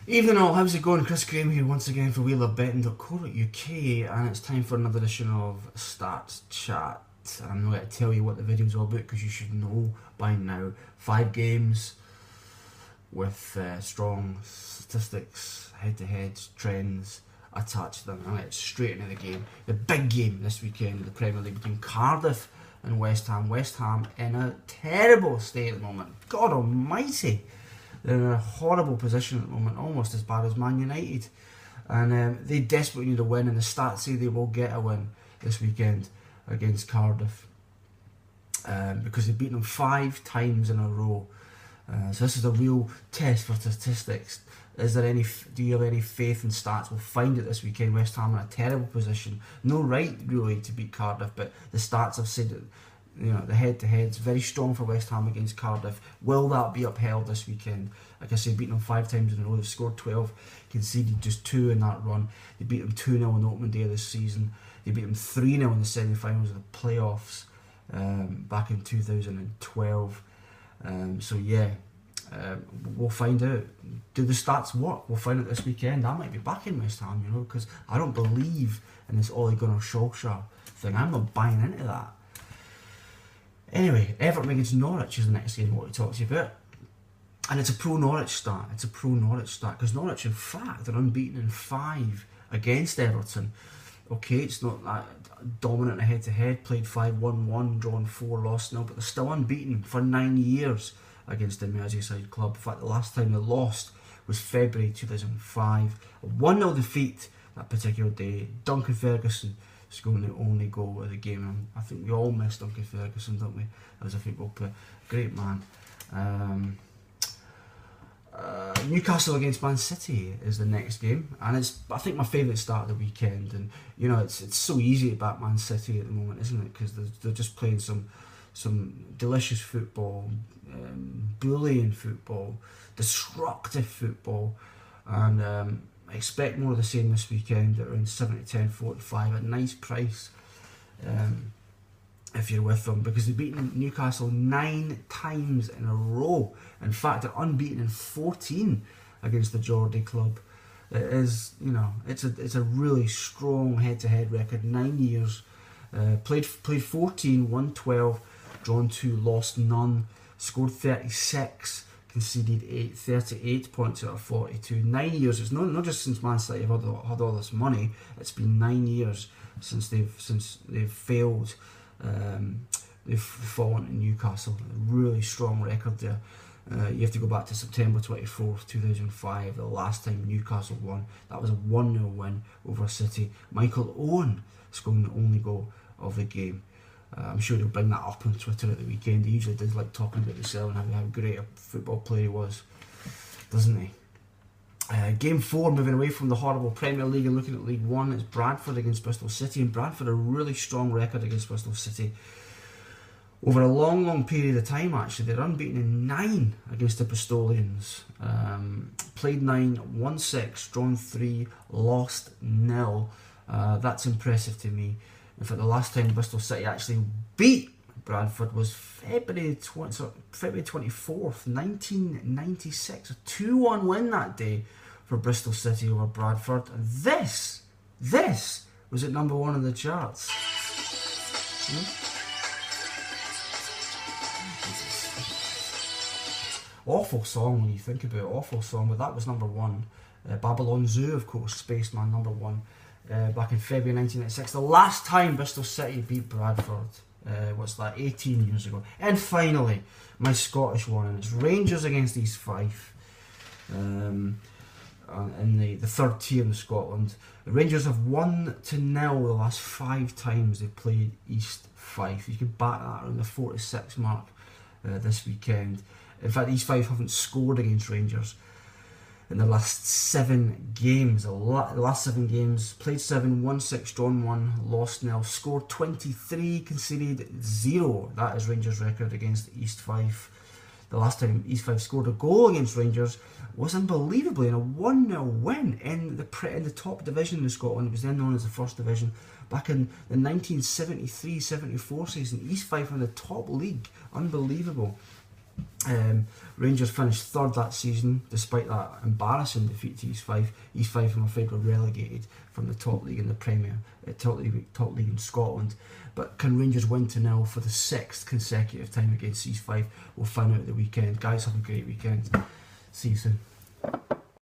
Evening all, how's it going? Chris Graham here once again for WeLoveBetting.co.uk, and it's time for another edition of Stats Chat. I'm not going to tell you what the video's all about because you should know by now. 5 games with strong statistics, head-to-head trends attached to them. I'll get straight into the game. The big game this weekend in the Premier League between Cardiff and West Ham. West Ham in a terrible state at the moment. God almighty! They're in a horrible position at the moment, almost as bad as Man United. And they desperately need a win, and the stats say they will get a win this weekend against Cardiff. Because they've beaten them 5 times in a row. So this is a real test for statistics. Do you have any faith in stats? We'll find it this weekend. West Ham in a terrible position. No right, really, to beat Cardiff, but the stats have said that, you know, the head-to-head's very strong for West Ham against Cardiff. Will that be upheld this weekend? Like I say, beating them 5 times in a row. They've scored 12, conceded just 2 in that run. They beat them 2-0 on the opening day of this season. They beat them 3-0 in the semi-finals of the playoffs back in 2012. We'll find out. Do the stats work? We'll find out this weekend. I might be back in West Ham, you know, because I don't believe in this Ole Gunnar Solskjaer thing. I'm not buying into that. Anyway, Everton against Norwich is the next game I want to talk to you about. And it's a pro-Norwich start. Because Norwich, in fact, are unbeaten in 5 against Everton. Okay, it's not that dominant head-to-head. Played 5-1-1, drawn 4, lost 0, but they're still unbeaten for 9 years against the Merseyside club. In fact, the last time they lost was February 2005. A 1-0 defeat that particular day. Duncan Ferguson scoring the only goal of the game. And I think we all miss Duncan Ferguson, don't we, as a football player. Great man. Newcastle against Man City is the next game, and it's, I think, my favourite start of the weekend. And you know, it's so easy to back Man City at the moment, isn't it? Because they're just playing some delicious football, bullying football, destructive football, and I expect more of the same this weekend at around 7-10-45, a nice price if you're with them, because they've beaten Newcastle 9 times in a row. In fact, they're unbeaten in 14 against the Geordie club. It is, you know, it's a really strong head-to-head record. 9 years, played 14, won 12, drawn 2, lost none, scored 36. Conceded 38 points out of 42. 9 years. It's not just since Man City have had all this money. It's been 9 years since they've failed. They've fallen to Newcastle. A really strong record there. You have to go back to September 24th, 2005, the last time Newcastle won. That was a 1-0 win over City. Michael Owen scoring the only goal of the game. I'm sure he'll bring that up on Twitter at the weekend. He usually does like talking about himself and how great a football player he was, doesn't he? Game 4, moving away from the horrible Premier League and looking at League 1, it's Bradford against Bristol City. And Bradford a really strong record against Bristol City. Over a long period of time, actually. They're unbeaten in 9 against the Bristolians. Played 9, won 6, drawn 3, lost 0. That's impressive to me. In fact, the last time Bristol City actually beat Bradford was February 24th, 1996. A 2-1 win that day for Bristol City over Bradford. And this was at number 1 on the charts. Awful song when you think about it, awful song, but that was number 1. Babylon Zoo, of course, Spaceman, number 1. Back in February 1996, the last time Bristol City beat Bradford. What's that, 18 years ago. And finally, my Scottish one, and it's Rangers against East Fife in the third tier in Scotland. The Rangers have 1-0 the last 5 times they've played East Fife. You can back that around the 46 mark this weekend. In fact, East Fife haven't scored against Rangers in the last 7 games. The last 7 games, played 7, won 6, drawn 1, lost 0, scored 23, conceded 0. That is Rangers' record against East Fife. The last time East Fife scored a goal against Rangers was unbelievably in a 1-0 win in the top division in Scotland. It was then known as the First Division. Back in the 1973-74 season, East Fife in the top league. Unbelievable. Rangers finished third that season, despite that embarrassing defeat to East Fife. East Fife, I'm afraid, were relegated from the top league in the Premier, top league in Scotland. But can Rangers win 2-0 for the 6th consecutive time against East Fife? We'll find out at the weekend. Guys, have a great weekend. See you soon.